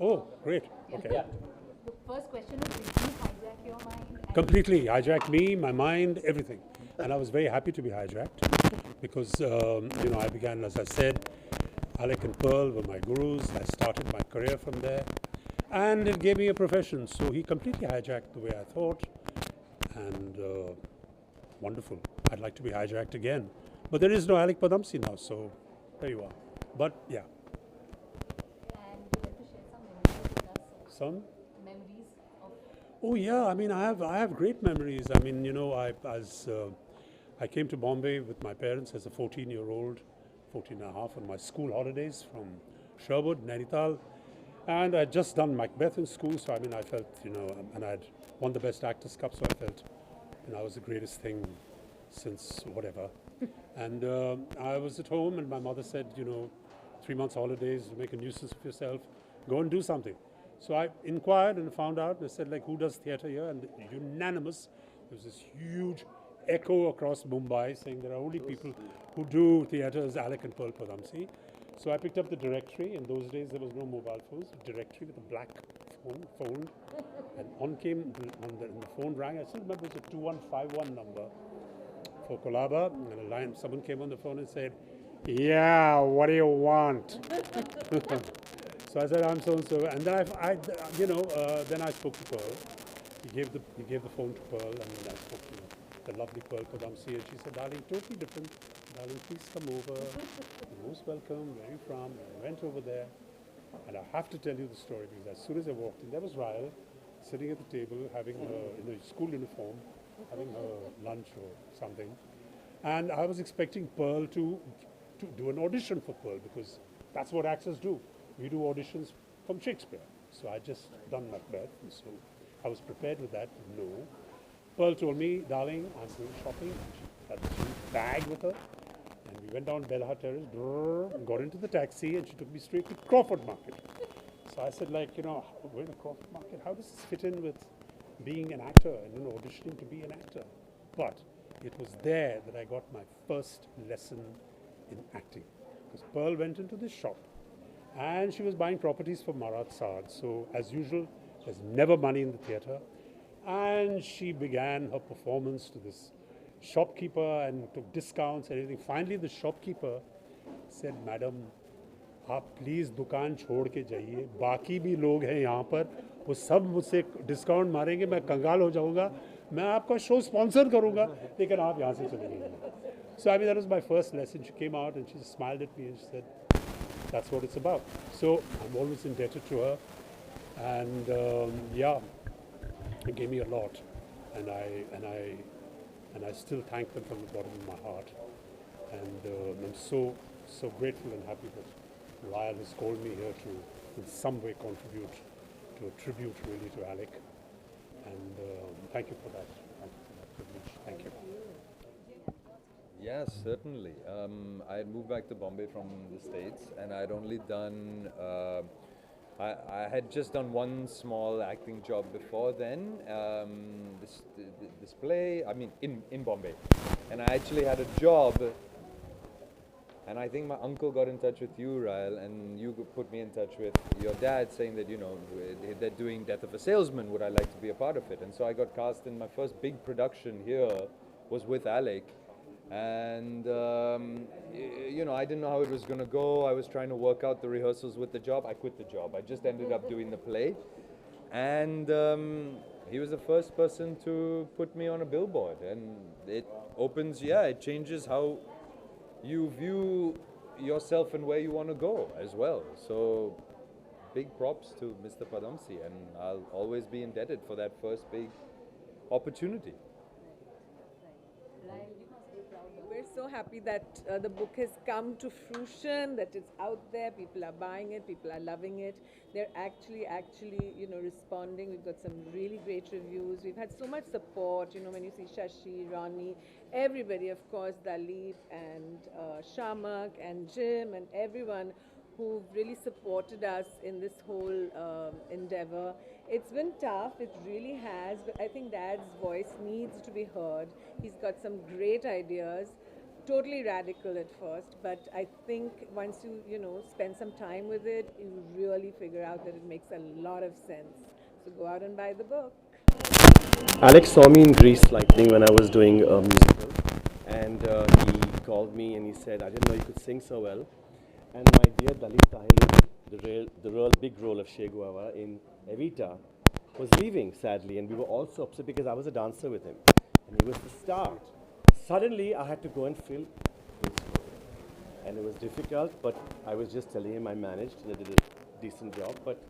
Oh, great. Okay. Yeah. The first question is, did you hijack your mind? And Completely hijacked me, my mind, everything. And I was very happy to be hijacked because, I began, as I said, Alec and Pearl were my gurus. I started my career from there. And it gave me a profession. So he completely hijacked the way I thought. And wonderful. I'd like to be hijacked again. But there is no Alec Padamse now, so there you are. But yeah, and you like to share some memories with us? some. Memories of Oh yeah, I mean I have great memories. I mean I came to Bombay with my parents as a 14-year-old, 14 and a half on my school holidays from Sherwood, Nainital, and I'd just done Macbeth in school. So I mean I felt and I'd won the Best Actors Cup, so I felt I was the greatest thing since whatever. And I was at home, and my mother said, 3 months holidays, make a nuisance of yourself, go and do something. So I inquired and found out. They said, like, who does theatre here? And unanimous, there was this huge echo across Mumbai saying there are only people who do theatre as Alec and Pearl Padamse. So I picked up the directory. In those days, there was no mobile phones. Directory with a black phone, and on came and the phone rang. I still remember it was a 2151 number for Kolaba, and a line. Someone came on the phone and said, "Yeah, what do you want?" So I said, "I'm so and so," and then then I spoke to Pearl. He gave the phone to Pearl, and then I spoke to the lovely Pearl Padamse, and she said, "Darling, totally different. Darling, please come over. You're most welcome. Where are you from?" And I went over there, and I have to tell you the story because as soon as I walked in, there was Raell sitting at the table having her in a school uniform, having her lunch or something, and I was expecting Pearl to do an audition for Pearl because that's what actors do. We do auditions from Shakespeare. So I just done Macbeth, and so I was prepared with that. No. Pearl told me, "Darling, I'm going shopping." She had a huge bag with her. And we went down Belha Terrace, got into the taxi, and she took me straight to Crawford Market. So I said, we're in a Crawford Market. How does this fit in with being an actor and auditioning to be an actor? But it was there that I got my first lesson in acting. Because Pearl went into this shop, and she was buying properties for Marat Saad. So as usual, there's never money in the theatre. And she began her performance to this shopkeeper and took discounts and everything. Finally, the shopkeeper said, "Madam, आप please दुकान छोड़ के जाइए, बाकी भी लोग हैं यहाँ पर, वो सब मुझसे डिस्काउंट मारेंगे, मैं कंगाल हो जाऊँगा, मैं आपका शो स्पॉन्सर करूँगा, लेकिन आप यहाँ से चले जाइए." So I mean, that was my first lesson. She came out and she smiled at me and she said, "That's what it's about." So I'm always indebted to her, and it gave me a lot, and I still thank them from the bottom of my heart, and I'm so grateful and happy that Raell has called me here to in some way contribute to a tribute really to Alec, and thank you for that. Thank you for that privilege. Thank you. Yes, certainly. I had moved back to Bombay from the States, and I'd only done. I had just done one small acting job before then. This play, I mean, in Bombay, and I actually had a job. And I think my uncle got in touch with you, Raell, and you put me in touch with your dad, saying that they're doing Death of a Salesman. Would I like to be a part of it? And so I got cast in my first big production here was with Alec. And I didn't know how it was going to go. I was trying to work out the rehearsals with the job. I quit the job. I just ended up doing the play, and he was the first person to put me on a billboard. And it it changes how you view yourself and where you want to go as well. So big props to Mr. Padamse, and I'll always be indebted for that first big opportunity. Raell, you must be proud of We're so happy that the book has come to fruition, that it's out there, people are buying it, people are loving it. They're actually, responding. We've got some really great reviews. We've had so much support, when you see Shashi, Ronnie, everybody, of course, Dalip and Shiamak and Jim and everyone who've really supported us in this whole endeavor. It's been tough, it really has, but I think Dad's voice needs to be heard. He's got some great ideas. totally radical at first, but I think once you know, spend some time with it, you really figure out that it makes a lot of sense. So go out and buy the book. Alex saw me in Grease Lightning when I was doing a musical, and he called me and he said, "I didn't know you could sing so well." And my dear Dalip Tahil, the real big role of Che Guevara in Evita, was leaving sadly, and we were all so upset because I was a dancer with him, and he was the star. Suddenly, I had to go and fill his role, and it was difficult. But I was just telling him I managed, and I did a decent job. But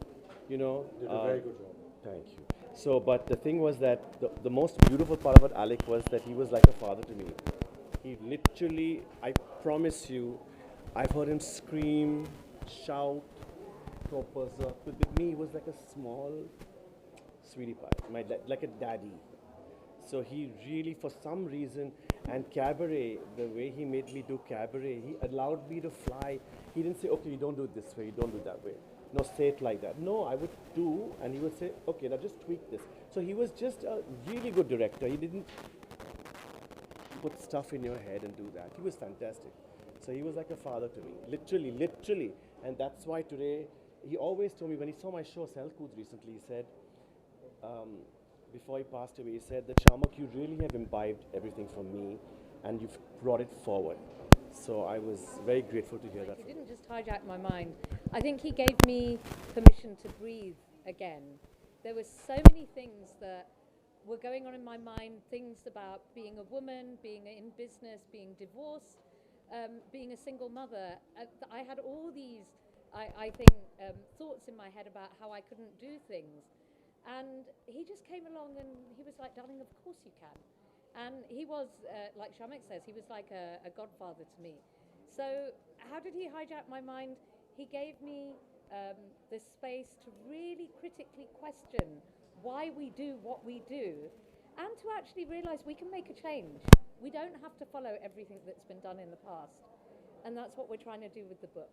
you know, Did a very good job. thank you. So, but the thing was that the most beautiful part about Alec was that he was like a father to me. He literally, I promise you, I've heard him scream, shout, to a person. With me, he was like a small sweetie pie, like a daddy. So he really, for some reason, and cabaret, the way he made me do cabaret, he allowed me to fly. He didn't say, okay, you don't do it this way, you don't do it that way. No, say it like that. No, I would do, and he would say, okay, now just tweak this. So he was just a really good director. He didn't put stuff in your head and do that. He was fantastic. So he was like a father to me, literally. And that's why today, he always told me, when he saw my show, Selkood recently, he said, before he passed away, he said that, Shiamak, you really have imbibed everything from me, and you've brought it forward. So I was very grateful to hear that. He didn't just hijack my mind. I think he gave me permission to breathe again. There were so many things that were going on in my mind, things about being a woman, being in business, being divorced, being a single mother. I had all these, I think, thoughts in my head about how I couldn't do things. And he just came along and he was like, darling, of course you can. And he was, like Shiamak says, he was like a godfather to me. So how did he hijack my mind? He gave me the space to really critically question why we do what we do, and to actually realize we can make a change. We don't have to follow everything that's been done in the past. And that's what we're trying to do with the book.